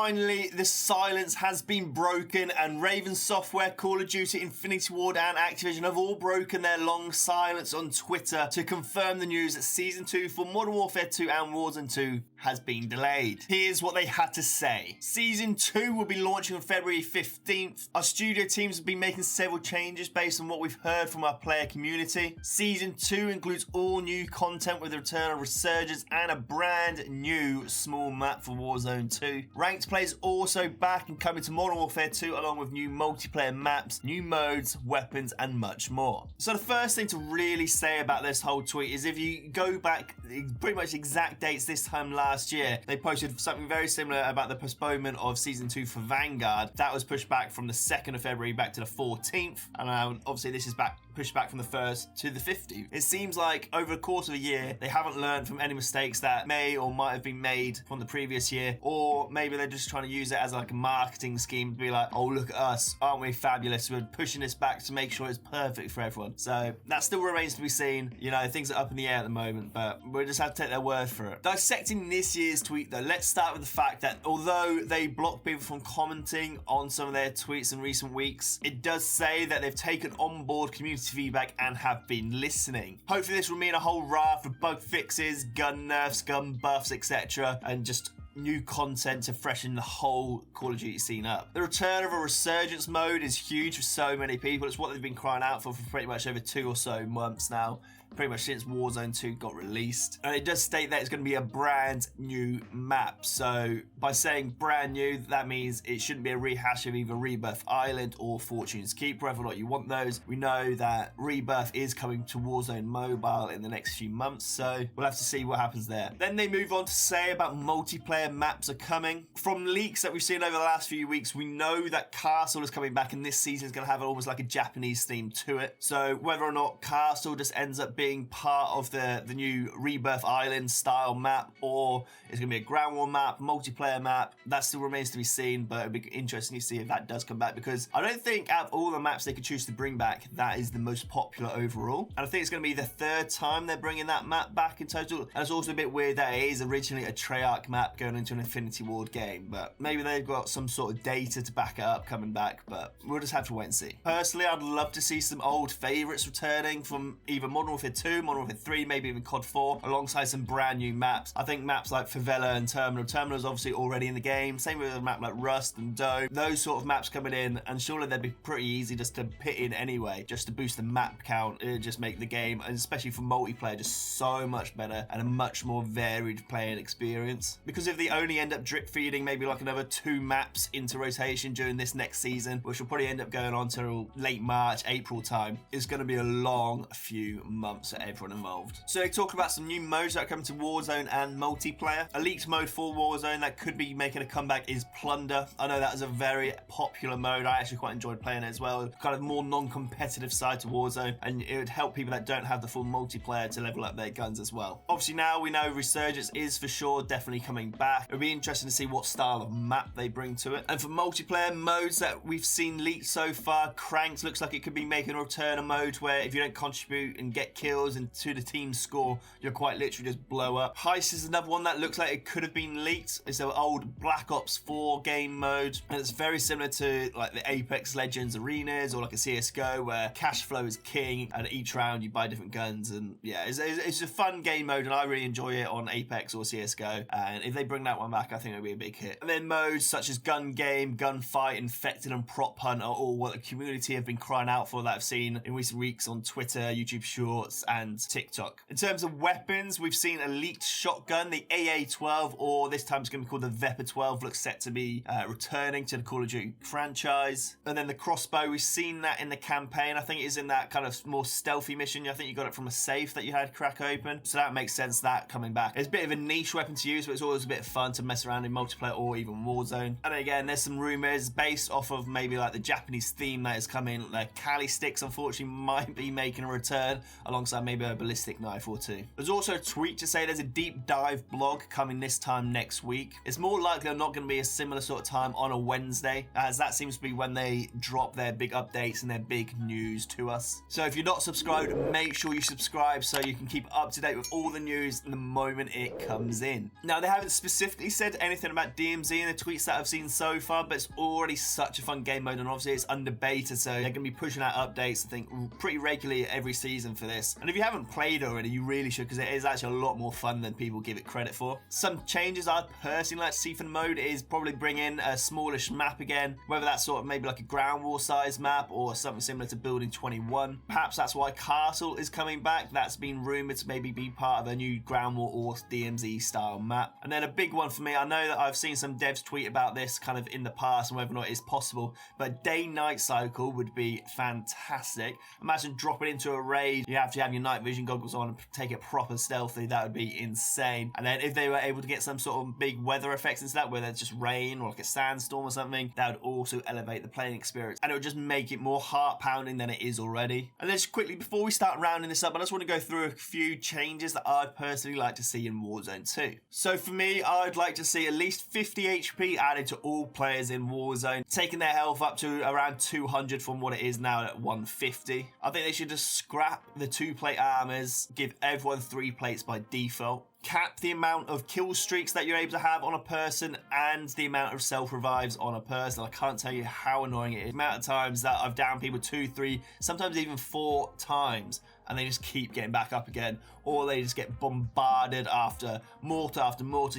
finally, the silence has been broken, and Raven Software, Call of Duty, Infinity Ward, and Activision have all broken their long silence on Twitter to confirm the news that Season 2 for Modern Warfare 2 and Warzone 2 has been delayed. Here's what they had to say. Season 2 will be launching on February 15th. Our studio teams have been making several changes based on what we've heard from our player community. Season 2 includes all new content with the return of Resurgence and a brand new small map for Warzone 2. Ranked play is also back and coming to Modern Warfare 2 along with new multiplayer maps, new modes, weapons, and much more. So the first thing to really say about this whole tweet is if you go back pretty much exact dates this time last year, they posted something very similar about the postponement of Season 2 for Vanguard. That was pushed back from the 2nd of February back to the 14th, and obviously this is pushed back from the 1st to the 15th. It seems like over the course of a year, they haven't learned from any mistakes that may or might have been made from the previous year, or maybe they're just trying to use it as like a marketing scheme to be like, oh, look at us, aren't we fabulous? We're pushing this back to make sure it's perfect for everyone. So that still remains to be seen. You know, things are up in the air at the moment, but we'll just have to take their word for it. Dissecting this year's tweet though, let's start with the fact that although they blocked people from commenting on some of their tweets in recent weeks, it does say that they've taken on board community feedback and have been listening. Hopefully this will mean a whole raft of bug fixes, gun nerfs, gun buffs, etc., and just new content to freshen the whole Call of Duty scene up. The return of a Resurgence mode is huge for so many people. It's what they've been crying out for pretty much over 2 or so months now, pretty much since Warzone 2 got released. And it does state that it's going to be a brand new map. So by saying brand new, that means it shouldn't be a rehash of either Rebirth Island or Fortune's Keep, whether or not you want those. We know that Rebirth is coming to Warzone Mobile in the next few months, so we'll have to see what happens there. Then they move on to say about multiplayer maps are coming. From leaks that we've seen over the last few weeks, we know that Castle is coming back, and this season is going to have almost like a Japanese theme to it. So whether or not Castle just ends up being part of the new Rebirth Island style map, or it's going to be a ground war map, multiplayer map, that still remains to be seen, but it'd be interesting to see if that does come back, because I don't think out of all the maps they could choose to bring back, that is the most popular overall. And I think it's going to be the 3rd time they're bringing that map back in total. And it's also a bit weird that it is originally a Treyarch map going into an Infinity Ward game, but maybe they've got some sort of data to back it up coming back, but we'll just have to wait and see. Personally, I'd love to see some old favourites returning from either Modern Warfare 2, Modern Warfare 3, maybe even COD 4, alongside some brand new maps. I think maps like Favela and Terminal. Terminal is obviously already in the game. Same with a map like Rust and Dome. Those sort of maps coming in, and surely they'd be pretty easy just to pit in anyway, just to boost the map count. It would just make the game, and especially for multiplayer, just so much better and a much more varied playing experience. Because if they only end up drip feeding maybe like another 2 maps into rotation during this next season, which will probably end up going on till late March, April time, it's going to be a long few months for everyone involved. So they talk about some new modes that are coming to Warzone and multiplayer. A leaked mode for Warzone that could be making a comeback is Plunder. I know that is a very popular mode. I actually quite enjoyed playing it as well. Kind of more non-competitive side to Warzone, and it would help people that don't have the full multiplayer to level up their guns as well. Obviously now we know Resurgence is for sure definitely coming back. It'll be interesting to see what style of map they bring to it. And for multiplayer modes that we've seen leaked so far, Cranked looks like it could be making a return, a mode where if you don't contribute and get kills into the team's score, you'll quite literally just blow up. Heist is another one that looks like it could have been leaked. It's an old Black Ops 4 game mode, and it's very similar to like the Apex Legends arenas or like a CSGO where cash flow is king, and each round you buy different guns, and yeah, it's a fun game mode, and I really enjoy it on Apex or CSGO, and if they bring that one back, I think it'll be a big hit. And then modes such as Gun Game, Gunfight, Infected, and Prop Hunt are all what the community have been crying out for that I've seen in recent weeks on Twitter, YouTube Shorts, and TikTok. In terms of weapons, we've seen a leaked shotgun, the AA-12, or this time it's going to be called the Vepr 12, looks set to be returning to the Call of Duty franchise. And then the crossbow, we've seen that in the campaign. I think it is in that kind of more stealthy mission. I think you got it from a safe that you had crack open, so that makes sense, that coming back. It's a bit of a niche weapon to use, but it's always a bit of fun to mess around in multiplayer or even Warzone. And again, there's some rumors based off of maybe like the Japanese theme that is coming. The Kali sticks unfortunately might be making a return alongside alongside maybe a ballistic knife or two. There's also a tweet to say there's a deep dive blog coming this time next week. It's more likely they're not going to be a similar sort of time on a Wednesday, as that seems to be when they drop their big updates and their big news to us. So if you're not subscribed, make sure you subscribe so you can keep up to date with all the news the moment it comes in. Now, they haven't specifically said anything about DMZ in the tweets that I've seen so far, but it's already such a fun game mode, and obviously it's under beta, so they're going to be pushing out updates, I think, pretty regularly every season for this. And if you haven't played already, you really should, because it is actually a lot more fun than people give it credit for. Some changes I'd personally like to see for the mode is probably bring in a smallish map again, whether that's sort of maybe like a ground war size map or something similar to Building 21. Perhaps that's why Castle is coming back. That's been rumored to maybe be part of a new ground war or DMZ style map. And then a big one for me, I know that I've seen some devs tweet about this kind of in the past and whether or not it's possible, but day-night cycle would be fantastic. Imagine dropping into a raid, you have to have your night vision goggles on and take it proper stealthy. That would be insane. And then if they were able to get some sort of big weather effects into that, whether it's just rain or like a sandstorm or something, that would also elevate the playing experience, and it would just make it more heart-pounding than it is already. And then just quickly, before we start rounding this up, I just want to go through a few changes that I'd personally like to see in Warzone 2. So for me, I'd like to see at least 50 HP added to all players in Warzone, taking their health up to around 200 from what it is now at 150. I think they should just scrap the 2-plate armors, give everyone 3 plates by default, cap the amount of kill streaks that you're able to have on a person and the amount of self-revives on a person. I can't tell you how annoying it is. The amount of times that I've downed people 2, 3, sometimes even 4 times, and they just keep getting back up again, or they just get bombarded after mortar,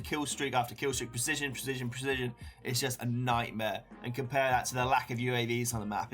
kill streak after kill streak, precision. It's just a nightmare. And compare that to the lack of UAVs on the map,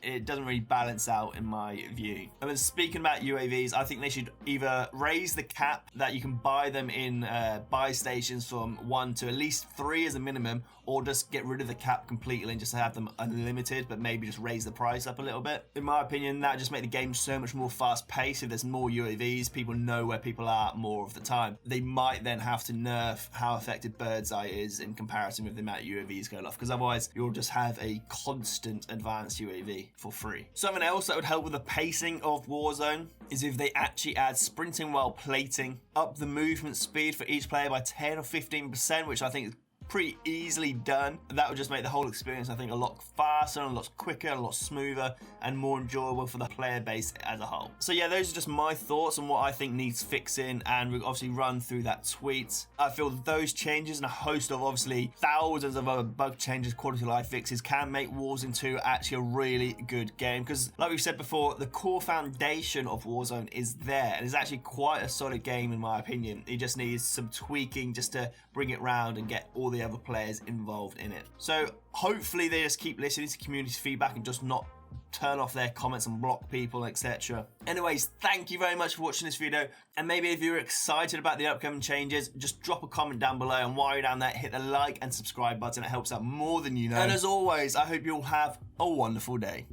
it doesn't really balance out in my view. And then speaking about UAVs, I think they should either raise the cap that you can buy them in buy stations from 1 to at least 3 as a minimum, or just get rid of the cap completely and just have them unlimited, but maybe just raise the price up a little bit. In my opinion, that would just make the game so much more fast paced. If there's more UAVs, people know where people are more of the time. They might then have to nerf how effective Bird's Eye is in comparison with the amount of UAVs going off, because otherwise you'll just have a constant advanced UAV for free. Something else that would help with the pacing of Warzone is if they actually add sprinting while plating, up the movement speed for each player by 10 or 15%, which I think is pretty easily done. That would just make the whole experience, I think, a lot faster and a lot quicker, a lot smoother, and more enjoyable for the player base as a whole. So yeah, those are just my thoughts on what I think needs fixing, and we'll obviously run through that tweet. I feel that those changes and a host of obviously thousands of other bug changes, quality of life fixes, can make Warzone 2 actually a really good game, because like we've said before, the core foundation of Warzone is there, and it's actually quite a solid game in my opinion. It just needs some tweaking just to bring it round and get all the other players involved in it. So hopefully they just keep listening to community feedback and just not turn off their comments and block people, etc. Anyways, thank you very much for watching this video, and maybe if you're excited about the upcoming changes, just drop a comment down below, and while you're down there, hit the like and subscribe button. It helps out more than you know. And as always, I hope you all have a wonderful day.